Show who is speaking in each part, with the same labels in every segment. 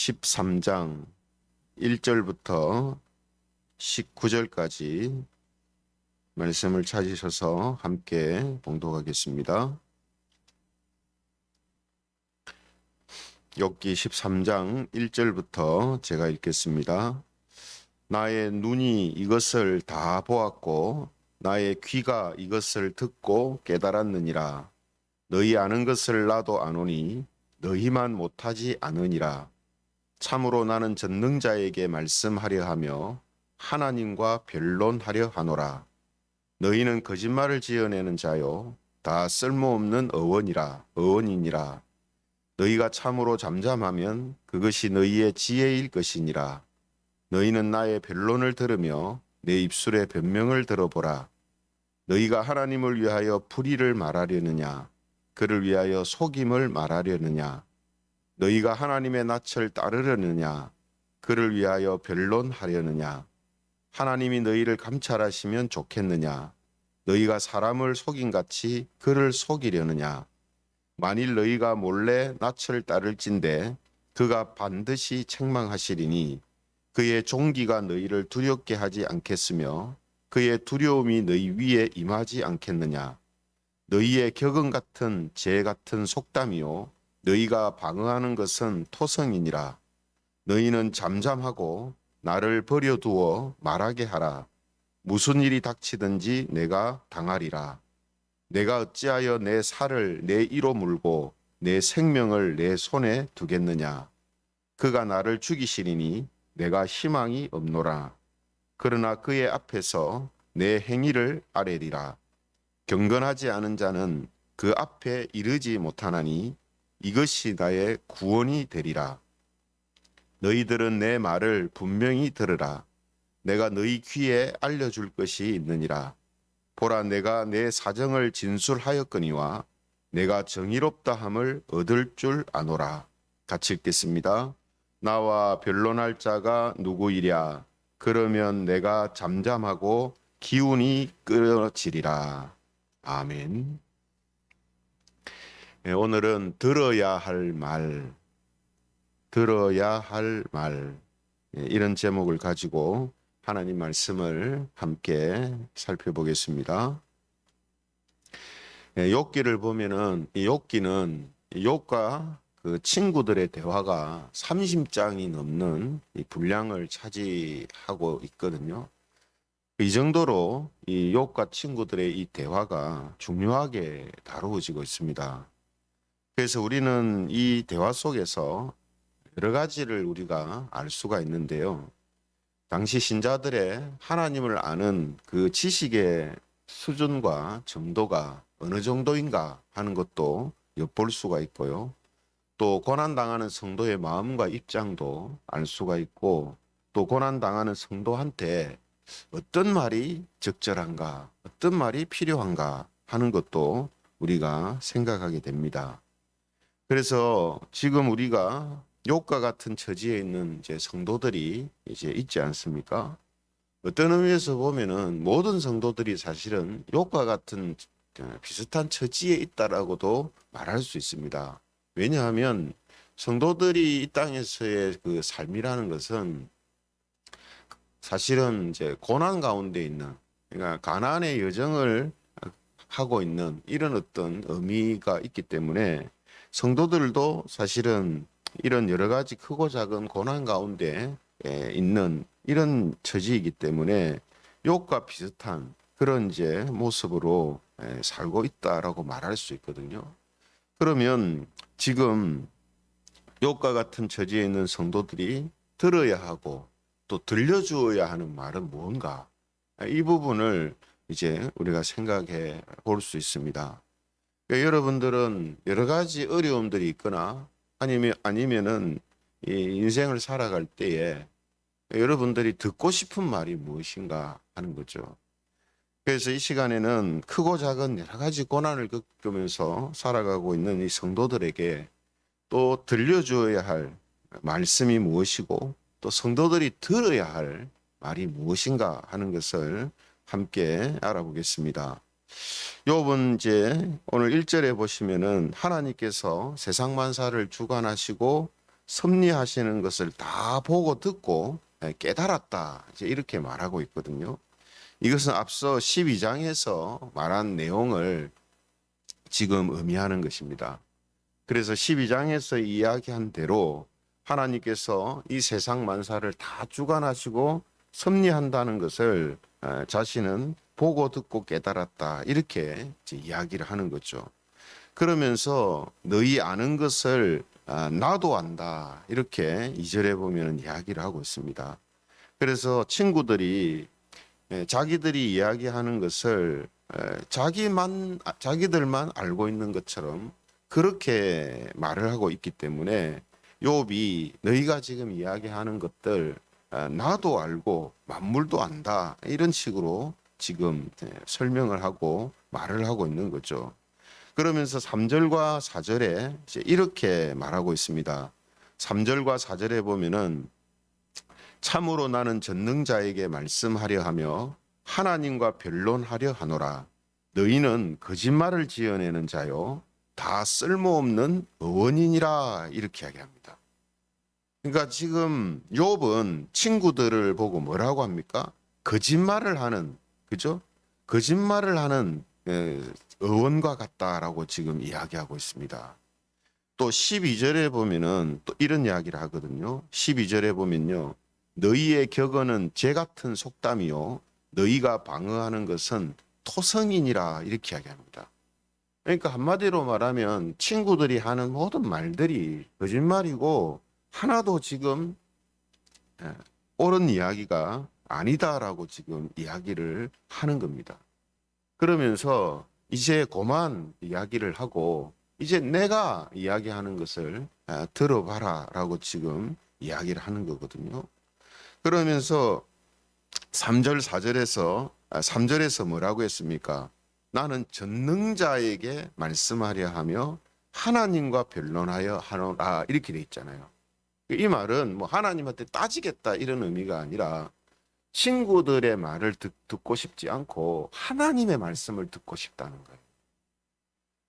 Speaker 1: 13장 1절부터 19절까지 말씀을 찾으셔서 함께 봉독하겠습니다. 욥기 13장 1절부터 제가 읽겠습니다. 나의 눈이 이것을 다 보았고 나의 귀가 이것을 듣고 깨달았느니라. 너희 아는 것을 나도 아노니 너희만 못하지 않으니라. 참으로 나는 전능자에게 말씀하려 하며 하나님과 변론하려 하노라. 너희는 거짓말을 지어내는 자요 다 쓸모없는 어원이니라. 너희가 참으로 잠잠하면 그것이 너희의 지혜일 것이니라. 너희는 나의 변론을 들으며 내 입술의 변명을 들어보라. 너희가 하나님을 위하여 불의를 말하려느냐? 그를 위하여 속임을 말하려느냐? 너희가 하나님의 낯을 따르려느냐? 그를 위하여 변론하려느냐? 하나님이 너희를 감찰하시면 좋겠느냐? 너희가 사람을 속임같이 그를 속이려느냐? 만일 너희가 몰래 낯을 따를진대 그가 반드시 책망하시리니 그의 종기가 너희를 두렵게 하지 않겠으며 그의 두려움이 너희 위에 임하지 않겠느냐? 너희의 격언 같은 재 같은 속담이요 너희가 방어하는 것은 토성이니라. 너희는 잠잠하고 나를 버려두어 말하게 하라. 무슨 일이 닥치든지 내가 당하리라. 내가 어찌하여 내 살을 내 이로 물고 내 생명을 내 손에 두겠느냐? 그가 나를 죽이시리니 내가 희망이 없노라. 그러나 그의 앞에서 내 행위를 아뢰리라. 경건하지 않은 자는 그 앞에 이르지 못하나니 이것이 나의 구원이 되리라. 너희들은 내 말을 분명히 들으라. 내가 너희 귀에 알려줄 것이 있느니라. 보라, 내가 내 사정을 진술하였거니와 내가 정의롭다 함을 얻을 줄 아노라. 같이 읽겠습니다. 나와 변론할 자가 누구이랴? 그러면 내가 잠잠하고 기운이 끊어지리라. 아멘. 오늘은 들어야 할 말, 이런 제목을 가지고 하나님 말씀을 함께 살펴보겠습니다. 욥기를 보면은 이 욥기는 욥과 그 친구들의 대화가 30장이 넘는 이 분량을 차지하고 있거든요. 이 정도로 이 욥과 친구들의 이 대화가 중요하게 다루어지고 있습니다. 그래서 우리는 이 대화 속에서 여러 가지를 우리가 알 수가 있는데요. 당시 신자들의 하나님을 아는 그 지식의 수준과 정도가 어느 정도인가 하는 것도 엿볼 수가 있고요. 또 고난당하는 성도의 마음과 입장도 알 수가 있고, 또 고난당하는 성도한테 어떤 말이 적절한가, 어떤 말이 필요한가 하는 것도 우리가 생각하게 됩니다. 그래서 지금 우리가 욥과 같은 처지에 있는 이제 성도들이 이제 있지 않습니까? 어떤 의미에서 보면은 모든 성도들이 사실은 욥과 같은 비슷한 처지에 있다라고도 말할 수 있습니다. 왜냐하면 성도들이 이 땅에서의 그 삶이라는 것은 사실은 이제 고난 가운데 있는, 그러니까 가난의 여정을 하고 있는 이런 어떤 의미가 있기 때문에 성도들도 사실은 이런 여러 가지 크고 작은 고난 가운데 있는 이런 처지이기 때문에 욥과 비슷한 그런 이제 모습으로 살고 있다라고 말할 수 있거든요. 그러면 지금 욥과 같은 처지에 있는 성도들이 들어야 하고 또 들려주어야 하는 말은 무언가? 이 부분을 이제 우리가 생각해 볼 수 있습니다. 그러니까 여러분들은 여러 가지 어려움들이 있거나 아니면은 이 인생을 살아갈 때에 여러분들이 듣고 싶은 말이 무엇인가 하는 거죠. 그래서 이 시간에는 크고 작은 여러 가지 고난을 겪으면서 살아가고 있는 이 성도들에게 또 들려주어야 할 말씀이 무엇이고 또 성도들이 들어야 할 말이 무엇인가 하는 것을 함께 알아보겠습니다. 욥은 이제 오늘 1절에 보시면은 하나님께서 세상 만사를 주관하시고 섭리하시는 것을 다 보고 듣고 깨달았다. 이제 이렇게 말하고 있거든요. 이것은 앞서 12장에서 말한 내용을 지금 의미하는 것입니다. 그래서 12장에서 이야기한 대로 하나님께서 이 세상 만사를 다 주관하시고 섭리한다는 것을 자신은 보고 듣고 깨달았다. 이렇게 이야기를 하는 거죠. 그러면서 너희 아는 것을 나도 안다. 이렇게 2절에 보면 이야기를 하고 있습니다. 그래서 친구들이 자기들이 이야기하는 것을 자기들만 알고 있는 것처럼 그렇게 말을 하고 있기 때문에 욥이 너희가 지금 이야기하는 것들 나도 알고 만물도 안다. 이런 식으로 지금 설명을 하고 말을 하고 있는 거죠. 그러면서 3절과 4절에 이렇게 말하고 있습니다. 3절과 4절에 보면은 참으로 나는 전능자에게 말씀하려 하며 하나님과 변론하려 하노라. 너희는 거짓말을 지어내는 자요 다 쓸모없는 어원이니라. 이렇게 이야기합니다. 그러니까 지금 욥은 친구들을 보고 뭐라고 합니까? 거짓말을 하는, 그죠? 거짓말을 하는 어원과 같다라고 지금 이야기하고 있습니다. 또 12절에 보면은 또 이런 이야기를 하거든요. 12절에 보면요. 너희의 격언은 재 같은 속담이요 너희가 방어하는 것은 토성이니라. 이렇게 이야기합니다. 그러니까 한마디로 말하면 친구들이 하는 모든 말들이 거짓말이고 하나도 지금 옳은 이야기가 아니다라고 지금 이야기를 하는 겁니다. 그러면서 이제 그만 이야기를 하고 이제 내가 이야기하는 것을 들어봐라라고 지금 이야기를 하는 거거든요. 그러면서 3절 3절에서 뭐라고 했습니까? 나는 전능자에게 말씀하려 하며 하나님과 변론하여 하노라. 이렇게 돼 있잖아요. 이 말은 뭐 하나님한테 따지겠다 이런 의미가 아니라 친구들의 말을 듣고 싶지 않고 하나님의 말씀을 듣고 싶다는 거예요.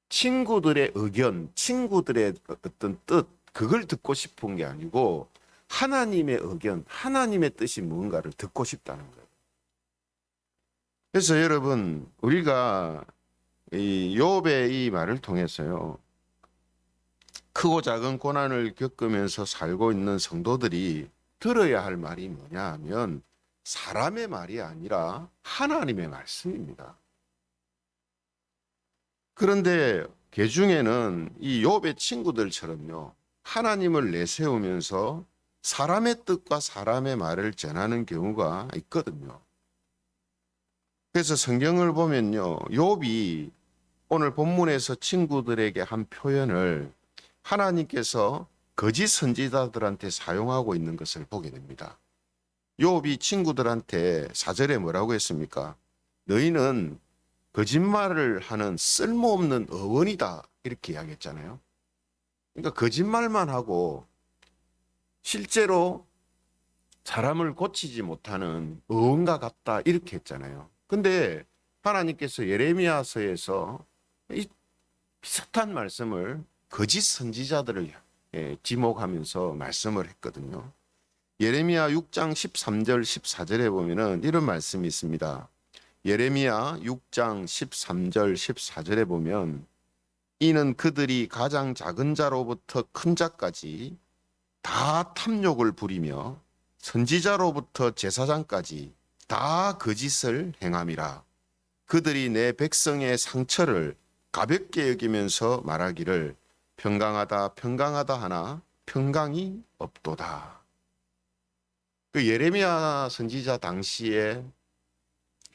Speaker 1: 친구들의 의견, 친구들의 어떤 뜻, 그걸 듣고 싶은 게 아니고 하나님의 의견, 하나님의 뜻이 무언가를 듣고 싶다는 거예요. 그래서 여러분, 우리가 이 욥의 이 말을 통해서요, 크고 작은 고난을 겪으면서 살고 있는 성도들이 들어야 할 말이 뭐냐 하면 사람의 말이 아니라 하나님의 말씀입니다. 그런데 개중에는 이 욥의 친구들처럼요, 하나님을 내세우면서 사람의 뜻과 사람의 말을 전하는 경우가 있거든요. 그래서 성경을 보면요, 욥이 오늘 본문에서 친구들에게 한 표현을 하나님께서 거짓 선지자들한테 사용하고 있는 것을 보게 됩니다. 욥이 친구들한테 4절에 뭐라고 했습니까? 너희는 거짓말을 하는 쓸모없는 어원이다. 이렇게 이야기했잖아요. 그러니까 거짓말만 하고 실제로 사람을 고치지 못하는 어원과 같다. 이렇게 했잖아요. 근데 하나님께서 예레미야서에서 이 비슷한 말씀을 거짓 선지자들을 지목하면서 말씀을 했거든요. 예레미야 6장 13절 14절에 보면은 이런 말씀이 있습니다. 예레미야 6장 13절 14절에 보면 이는 그들이 가장 작은 자로부터 큰 자까지 다 탐욕을 부리며 선지자로부터 제사장까지 다 거짓을 행함이라. 그들이 내 백성의 상처를 가볍게 여기면서 말하기를 평강하다 평강하다 하나 평강이 없도다. 그 예레미야 선지자 당시에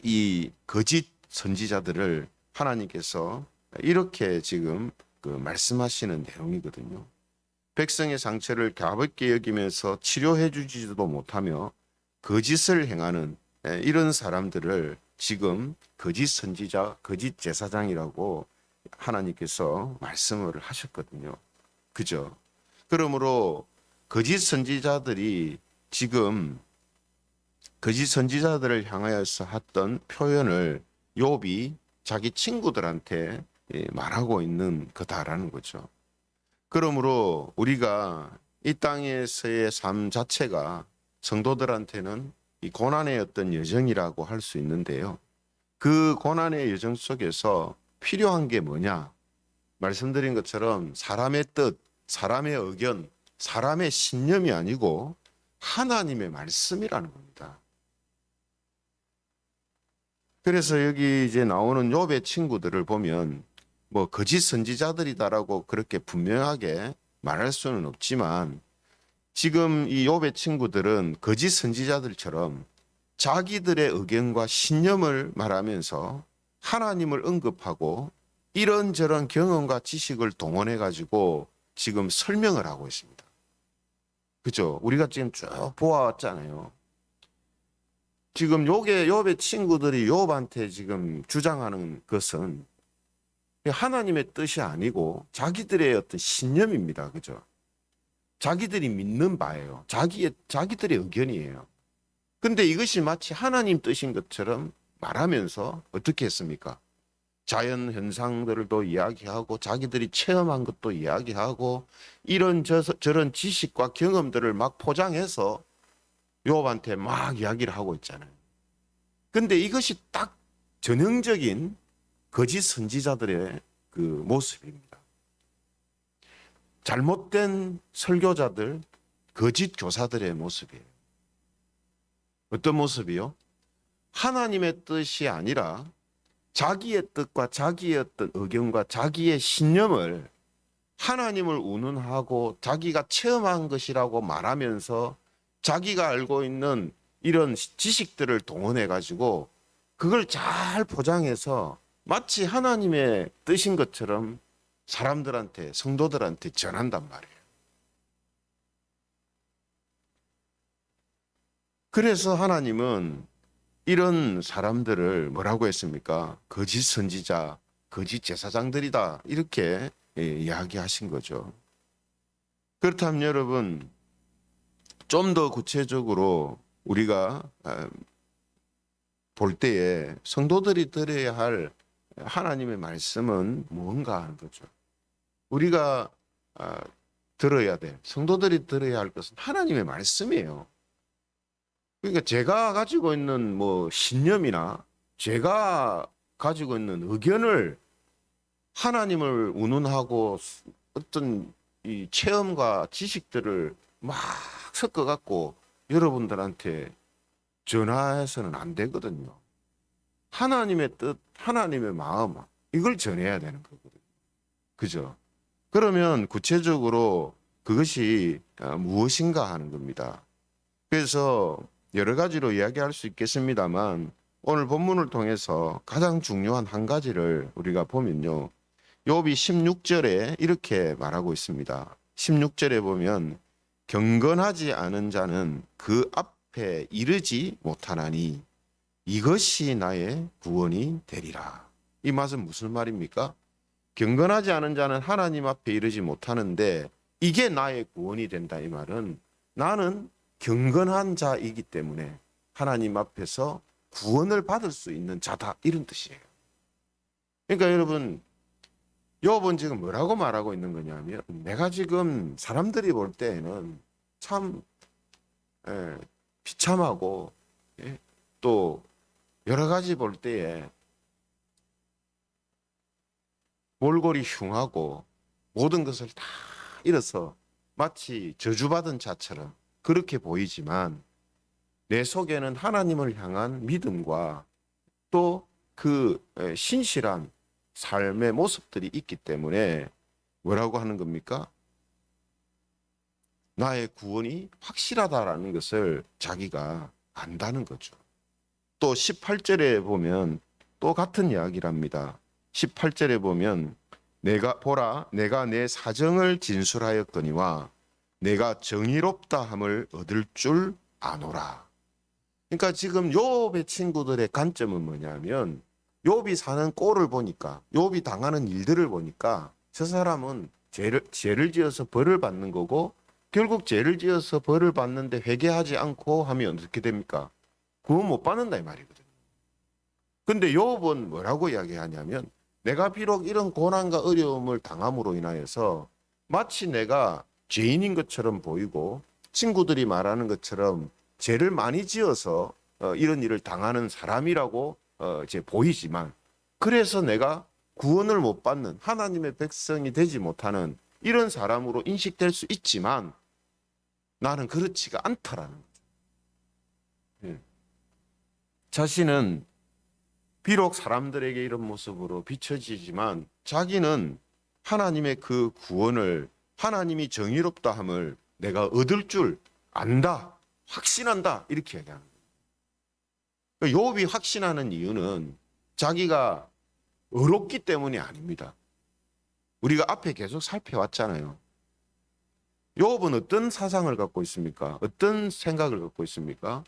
Speaker 1: 이 거짓 선지자들을 하나님께서 이렇게 지금 말씀하시는 내용이거든요. 백성의 상처를 가볍게 여기면서 치료해 주지도 못하며 거짓을 행하는 이런 사람들을 지금 거짓 선지자, 거짓 제사장이라고 하나님께서 말씀을 하셨거든요. 그죠? 그러므로 거짓 선지자들이 지금 거짓 선지자들을 향하여서 했던 표현을 욥이 자기 친구들한테 말하고 있는 거다라는 거죠. 그러므로 우리가 이 땅에서의 삶 자체가 성도들한테는 이 고난의 어떤 여정이라고 할 수 있는데요. 그 고난의 여정 속에서 필요한 게 뭐냐? 말씀드린 것처럼 사람의 뜻, 사람의 의견, 사람의 신념이 아니고 하나님의 말씀이라는 겁니다. 그래서 여기 이제 나오는 욥의 친구들을 보면 뭐 거짓 선지자들이다라고 그렇게 분명하게 말할 수는 없지만 지금 이 욥의 친구들은 거짓 선지자들처럼 자기들의 의견과 신념을 말하면서 하나님을 언급하고 이런저런 경험과 지식을 동원해 가지고 지금 설명을 하고 있습니다. 그죠? 우리가 지금 쭉 보아왔잖아요. 지금 욥의 친구들이 욥한테 지금 주장하는 것은 하나님의 뜻이 아니고 자기들의 어떤 신념입니다. 그죠? 자기들이 믿는 바예요. 자기들의 의견이에요. 근데 이것이 마치 하나님 뜻인 것처럼 말하면서 어떻게 했습니까? 자연 현상들도 이야기하고 자기들이 체험한 것도 이야기하고 이런 저런 지식과 경험들을 막 포장해서 욥한테 막 이야기를 하고 있잖아요. 근데 이것이 딱 전형적인 거짓 선지자들의 그 모습입니다. 잘못된 설교자들, 거짓 교사들의 모습이에요. 어떤 모습이요? 하나님의 뜻이 아니라 자기의 뜻과 자기의 어떤 의견과 자기의 신념을 하나님을 운운하고 자기가 체험한 것이라고 말하면서 자기가 알고 있는 이런 지식들을 동원해 가지고 그걸 잘 포장해서 마치 하나님의 뜻인 것처럼 사람들한테, 성도들한테 전한단 말이에요. 그래서 하나님은 이런 사람들을 뭐라고 했습니까? 거짓 선지자, 거짓 제사장들이다. 이렇게 이야기하신 거죠. 그렇다면 여러분, 좀 더 구체적으로 우리가 볼 때에 성도들이 들어야 할 하나님의 말씀은 뭔가 하는 거죠. 우리가 들어야 돼. 성도들이 들어야 할 것은 하나님의 말씀이에요. 그러니까 제가 가지고 있는 뭐 신념이나 제가 가지고 있는 의견을 하나님을 운운하고 어떤 이 체험과 지식들을 막 섞어 갖고 여러분들한테 전화해서는 안 되거든요. 하나님의 뜻, 하나님의 마음 이걸 전해야 되는 거거든요. 그죠? 그러면 구체적으로 그것이 무엇인가 하는 겁니다. 그래서 여러 가지로 이야기할 수 있겠습니다만 오늘 본문을 통해서 가장 중요한 한 가지를 우리가 보면요. 욥이 16절에 이렇게 말하고 있습니다. 16절에 보면 경건하지 않은 자는 그 앞에 이르지 못하나니 이것이 나의 구원이 되리라. 이 말은 무슨 말입니까? 경건하지 않은 자는 하나님 앞에 이르지 못하는데 이게 나의 구원이 된다. 이 말은 나는 경건한 자이기 때문에 하나님 앞에서 구원을 받을 수 있는 자다. 이런 뜻이에요. 그러니까 여러분, 욥은 지금 뭐라고 말하고 있는 거냐면 내가 지금 사람들이 볼 때에는 참 비참하고 또 여러 가지 볼 때에 몰골이 흉하고 모든 것을 다 잃어서 마치 저주받은 자처럼 그렇게 보이지만 내 속에는 하나님을 향한 믿음과 또 그 신실한 삶의 모습들이 있기 때문에 뭐라고 하는 겁니까? 나의 구원이 확실하다라는 것을 자기가 안다는 거죠. 또 18절에 보면 또 같은 이야기랍니다. 18절에 보면 내가 내 사정을 진술하였거니와 내가 정의롭다 함을 얻을 줄 아노라. 그러니까 지금 욥의 친구들의 관점은 뭐냐면 욥이 사는 꼴을 보니까 욥이 당하는 일들을 보니까 저 사람은 죄를 지어서 벌을 받는 거고 결국 죄를 지어서 벌을 받는데 회개하지 않고 하면 어떻게 됩니까? 구원 못 받는다 이 말이거든요. 근데 욥은 뭐라고 이야기하냐면 내가 비록 이런 고난과 어려움을 당함으로 인하여서 마치 내가 죄인인 것처럼 보이고 친구들이 말하는 것처럼 죄를 많이 지어서 이런 일을 당하는 사람이라고 이제 보이지만, 그래서 내가 구원을 못 받는 하나님의 백성이 되지 못하는 이런 사람으로 인식될 수 있지만 나는 그렇지가 않다라는 거죠. 예. 자신은 비록 사람들에게 이런 모습으로 비춰지지만 자기는 하나님의 그 구원을, 하나님이 정의롭다함을 내가 얻을 줄 안다, 확신한다, 이렇게 얘기하는 거예요. 욥이 확신하는 이유는 자기가 의롭기 때문이 아닙니다. 우리가 앞에 계속 살펴왔잖아요. 욥은 어떤 사상을 갖고 있습니까? 어떤 생각을 갖고 있습니까?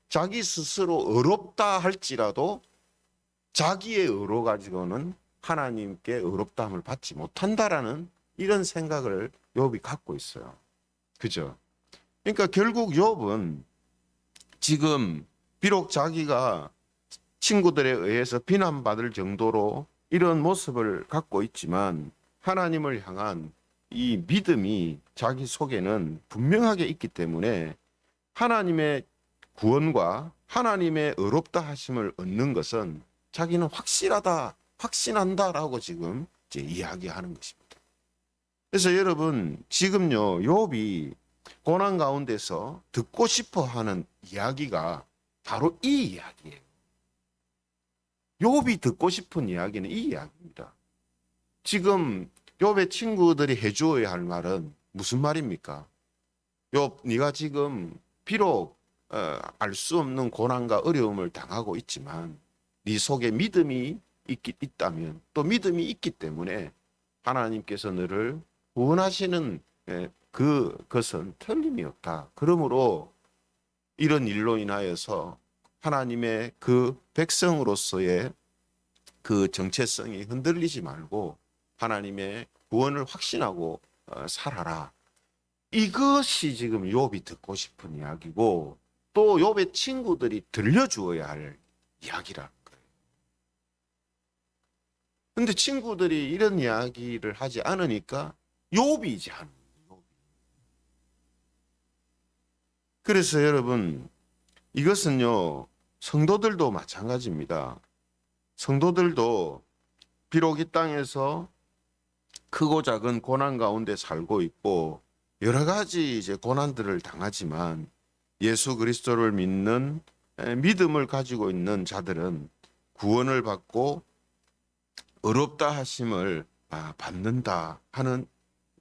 Speaker 1: 자기 스스로 의롭다 할지라도 자기의 의로 가지고는 하나님께 의롭다함을 받지 못한다라는 이런 생각을 욥이 갖고 있어요. 그죠? 그러니까 결국 욥은 지금 비록 자기가 친구들에 의해서 비난받을 정도로 이런 모습을 갖고 있지만 하나님을 향한 이 믿음이 자기 속에는 분명하게 있기 때문에 하나님의 구원과 하나님의 의롭다 하심을 얻는 것은 자기는 확실하다, 확신한다라고 지금 이제 이야기하는 것입니다. 그래서 여러분, 지금요, 욥이 고난 가운데서 듣고 싶어 하는 이야기가 바로 이 이야기예요. 욥이 듣고 싶은 이야기는 이 이야기입니다. 지금 욥의 친구들이 해주어야 할 말은 무슨 말입니까? 욥, 네가 지금 비록 알 수 없는 고난과 어려움을 당하고 있지만 네 속에 믿음이 있다면, 또 믿음이 있기 때문에 하나님께서 너를 구원하시는 그것은 틀림이 없다. 그러므로 이런 일로 인하여서 하나님의 그 백성으로서의 그 정체성이 흔들리지 말고 하나님의 구원을 확신하고 살아라. 이것이 지금 욥이 듣고 싶은 이야기고, 또 욥의 친구들이 들려주어야 할 이야기라는 거예요. 근데 친구들이 이런 이야기를 하지 않으니까 욥이 이제 하는 거예요. 그래서 여러분, 이것은요, 성도들도 마찬가지입니다. 성도들도 비록 이 땅에서 크고 작은 고난 가운데 살고 있고 여러 가지 이제 고난들을 당하지만 예수 그리스도를 믿는 믿음을 가지고 있는 자들은 구원을 받고 의롭다 하심을 받는다 하는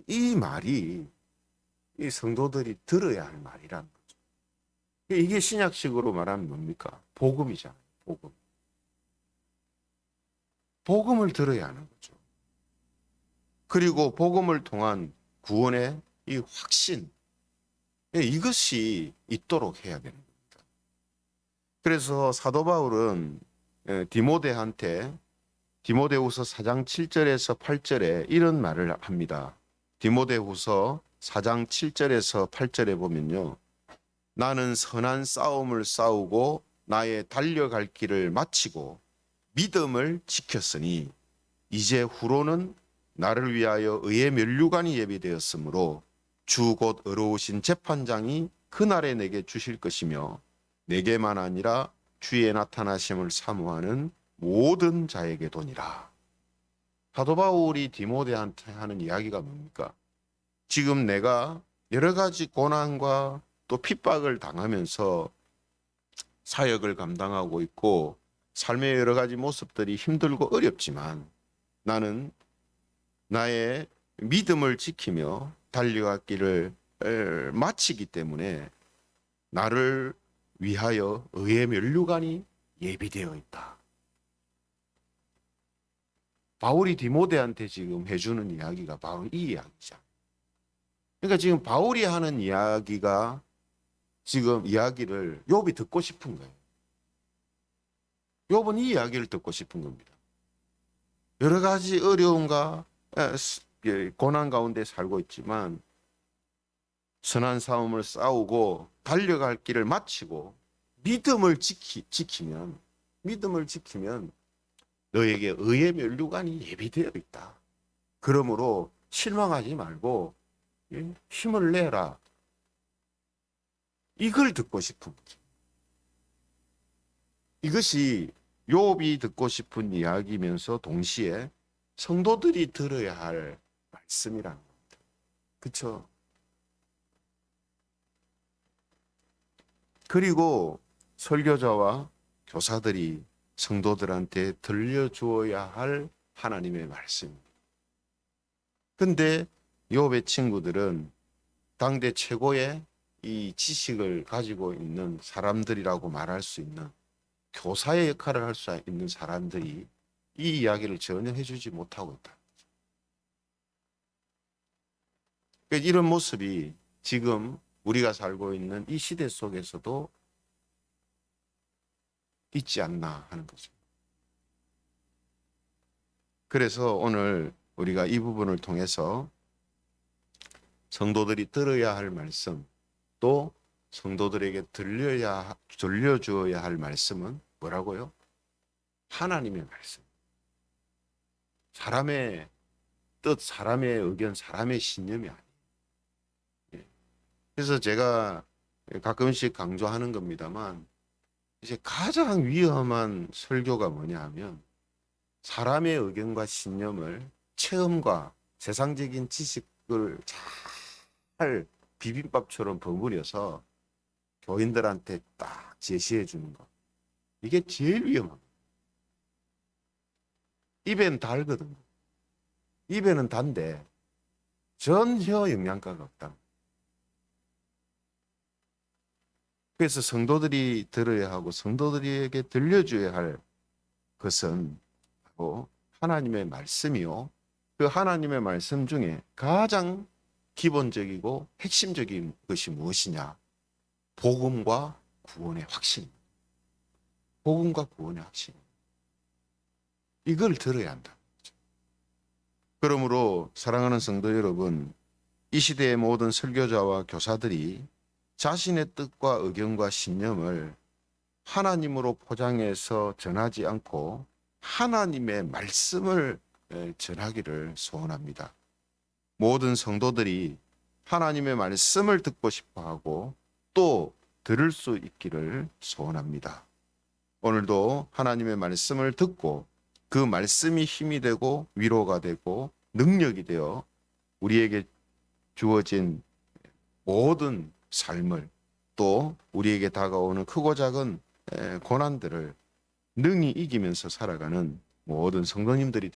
Speaker 1: 이 말이 이 성도들이 들어야 할 말이라는 거죠. 이게 신약식으로 말하면 뭡니까? 복음이잖아요. 복음. 복음을 들어야 하는 거죠. 그리고 복음을 통한 구원의 이 확신, 이것이 있도록 해야 되는 겁니다. 그래서 사도 바울은 디모데한테 디모데후서 4장 7절에서 8절에 이런 말을 합니다. 디모데후서 4장 7절에서 8절에 보면요, 나는 선한 싸움을 싸우고 나의 달려갈 길을 마치고 믿음을 지켰으니 이제 후로는 나를 위하여 의의 면류관이 예비되었으므로 주 곧 의로우신 재판장이 그날에 내게 주실 것이며 내게만 아니라 주의 나타나심을 사모하는 모든 자에게 도니라. 사도 바울이 디모데한테 하는 이야기가 뭡니까? 지금 내가 여러 가지 고난과 또 핍박을 당하면서 사역을 감당하고 있고 삶의 여러 가지 모습들이 힘들고 어렵지만 나는 나의 믿음을 지키며 달려갈 길을 마치기 때문에 나를 위하여 의의 면류관이 예비되어 있다. 바울이 디모데한테 지금 해주는 이야기가 바로 이 이야기죠. 그러니까 지금 바울이 하는 이야기가 지금 이야기를 욥이 듣고 싶은 거예요. 욥은 이 이야기를 듣고 싶은 겁니다. 여러 가지 어려움과 고난 가운데 살고 있지만 선한 싸움을 싸우고 달려갈 길을 마치고 믿음을 지키면 너에게 의의 면류관이 예비되어 있다. 그러므로 실망하지 말고 힘을 내라. 이걸 듣고 싶은 거죠. 이것이 욥이 듣고 싶은 이야기면서 동시에 성도들이 들어야 할 말씀이라는 겁니다. 그렇죠? 그리고 설교자와 교사들이 성도들한테 들려주어야 할 하나님의 말씀. 근데 욥의 친구들은 당대 최고의 이 지식을 가지고 있는 사람들이라고 말할 수 있는 교사의 역할을 할 수 있는 사람들이 이 이야기를 전혀 해주지 못하고 있다. 그러니까 이런 모습이 지금 우리가 살고 있는 이 시대 속에서도 있지 않나 하는 거죠. 그래서 오늘 우리가 이 부분을 통해서 성도들이 들어야 할 말씀, 또 성도들에게 들려주어야 할 말씀은 뭐라고요? 하나님의 말씀. 사람의 뜻, 사람의 의견, 사람의 신념이 아니에요. 그래서 제가 가끔씩 강조하는 겁니다만, 이제 가장 위험한 설교가 뭐냐 하면 사람의 의견과 신념을 체험과 세상적인 지식을 잘 비빔밥처럼 버무려서 교인들한테 딱 제시해 주는 것. 이게 제일 위험합니다. 입엔 달거든요. 입에는 단데 전혀 영양가가 없다. 그래서 성도들이 들어야 하고 성도들에게 들려줘야 할 것은 바로 하나님의 말씀이요. 그 하나님의 말씀 중에 가장 기본적이고 핵심적인 것이 무엇이냐? 복음과 구원의 확신. 복음과 구원의 확신. 이걸 들어야 한다. 그러므로 사랑하는 성도 여러분, 이 시대의 모든 설교자와 교사들이 자신의 뜻과 의견과 신념을 하나님으로 포장해서 전하지 않고 하나님의 말씀을 전하기를 소원합니다. 모든 성도들이 하나님의 말씀을 듣고 싶어하고 또 들을 수 있기를 소원합니다. 오늘도 하나님의 말씀을 듣고 그 말씀이 힘이 되고 위로가 되고 능력이 되어 우리에게 주어진 모든 삶을 또 우리에게 다가오는 크고 작은 고난들을 능히 이기면서 살아가는 모든 성도님들이